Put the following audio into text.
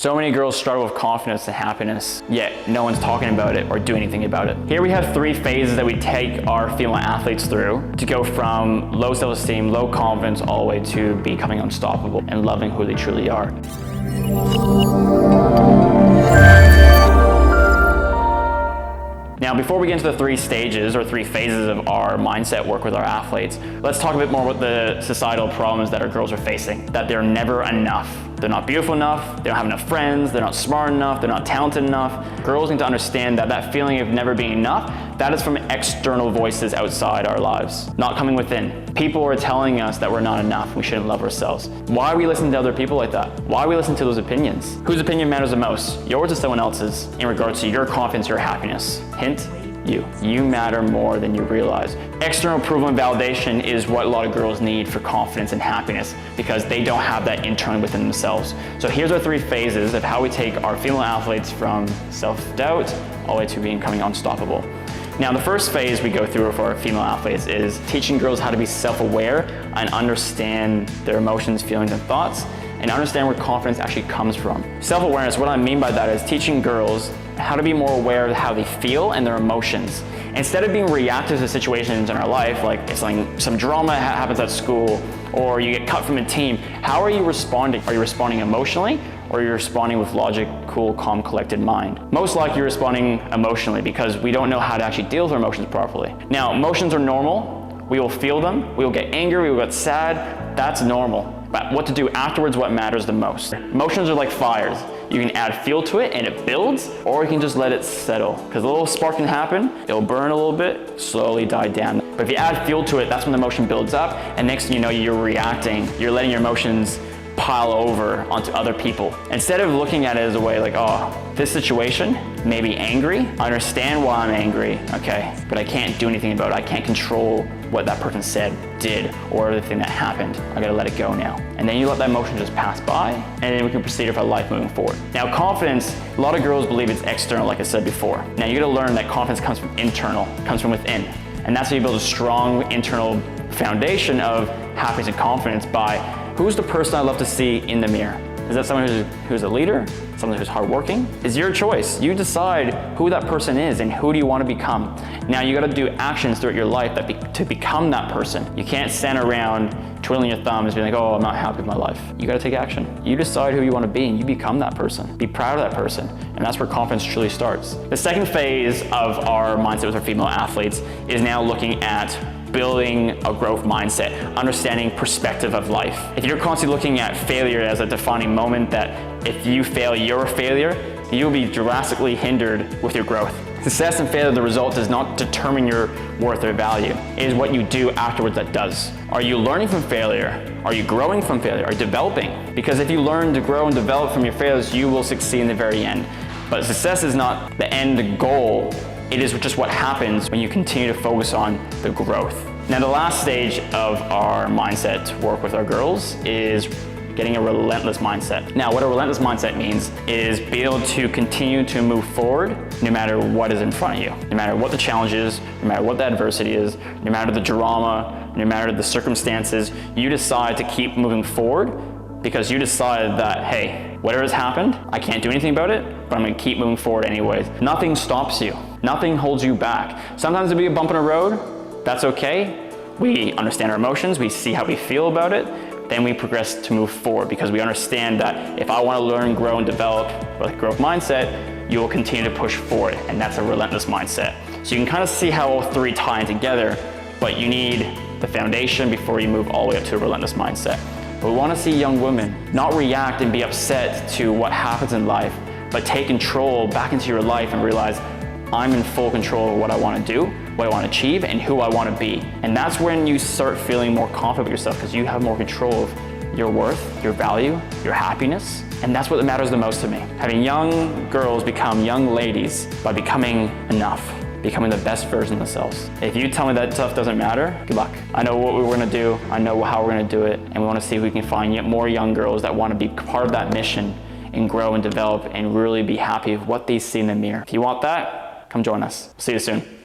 So many girls struggle with confidence and happiness, yet no one's talking about it or doing anything about it. Here we have 3 phases that we take our female athletes through to go from low self-esteem, low confidence, all the way to becoming unstoppable and loving who they truly are. Now, before we get into the 3 stages or 3 phases of our mindset work with our athletes, let's talk a bit more about the societal problems that our girls are facing, that they're never enough. They're not beautiful enough, they don't have enough friends, they're not smart enough, they're not talented enough. Girls need to understand that that feeling of never being enough, that is from external voices outside our lives, not coming within. People are telling us that we're not enough, we shouldn't love ourselves. Why are we listening to other people like that? Why are we listening to those opinions? Whose opinion matters the most? Yours or someone else's in regards to your confidence, your happiness? Hint, you. You matter more than you realize. External approval and validation is what a lot of girls need for confidence and happiness because they don't have that internally within themselves. So here's our 3 phases of how we take our female athletes from self-doubt all the way to becoming unstoppable. Now, the first phase we go through for our female athletes is teaching girls how to be self-aware and understand their emotions, feelings, and thoughts, and understand where confidence actually comes from. Self-awareness, what I mean by that is teaching girls how to be more aware of how they feel and their emotions. Instead of being reactive to situations in our life, like if some drama happens at school or you get cut from a team, how are you responding? Are you responding emotionally or are you responding with logic, cool, calm, collected mind? Most likely you're responding emotionally because we don't know how to actually deal with our emotions properly. Now, emotions are normal. We will feel them. We will get angry. We will get sad. That's normal. But what to do afterwards, what matters the most. Emotions are like fires. You can add fuel to it and it builds, or you can just let it settle. Because a little spark can happen, it'll burn a little bit, slowly die down. But if you add fuel to it, that's when the emotion builds up, and next thing you know, you're reacting. You're letting your emotions pile over onto other people. Instead of looking at it as a way like, oh, this situation may be angry. I understand why I'm angry, okay, but I can't do anything about it. I can't control what that person said, did, or the thing that happened. I gotta let it go now. And then you let that emotion just pass by, and then we can proceed with our life moving forward. Now, confidence, a lot of girls believe it's external, like I said before. Now, you gotta learn that confidence comes from internal, comes from within. And that's how you build a strong internal foundation of happiness and confidence by who's the person I love to see in the mirror? Is that someone who's a leader? Someone who's hardworking? It's your choice. You decide who that person is and who do you want to become. Now you got to do actions throughout your life to become that person. You can't stand around twiddling your thumbs being like, oh, I'm not happy with my life. You got to take action. You decide who you want to be and you become that person. Be proud of that person. And that's where confidence truly starts. The second phase of our mindset with our female athletes is now looking at building a growth mindset, understanding perspective of life. If you're constantly looking at failure as a defining moment that if you fail, you're a failure, you'll be drastically hindered with your growth. Success and failure, the result does not determine your worth or value. It is what you do afterwards that does. Are you learning from failure? Are you growing from failure? Are you developing? Because if you learn to grow and develop from your failures, you will succeed in the very end. But success is not the end goal. It is just what happens when you continue to focus on the growth. Now, the last stage of our mindset work with our girls is getting a relentless mindset. Now, what a relentless mindset means is be able to continue to move forward no matter what is in front of you, no matter what the challenge is, no matter what the adversity is, no matter the drama, no matter the circumstances, you decide to keep moving forward because you decided that, hey, whatever has happened, I can't do anything about it, but I'm gonna keep moving forward anyways. Nothing stops you. Nothing holds you back. Sometimes there'll be a bump in the road, that's okay. We understand our emotions, we see how we feel about it, then we progress to move forward because we understand that if I wanna learn, grow, and develop with a growth mindset, you will continue to push forward, and that's a relentless mindset. So you can kind of see how all 3 tie in together, but you need the foundation before you move all the way up to a relentless mindset. We wanna see young women not react and be upset to what happens in life, but take control back into your life and realize I'm in full control of what I want to do, what I want to achieve, and who I want to be. And that's when you start feeling more confident with yourself because you have more control of your worth, your value, your happiness. And that's what matters the most to me. Having young girls become young ladies by becoming enough, becoming the best version of themselves. If you tell me that stuff doesn't matter, good luck. I know what we're going to do. I know how we're going to do it. And we want to see if we can find yet more young girls that want to be part of that mission and grow and develop and really be happy with what they see in the mirror. If you want that, come join us. See you soon.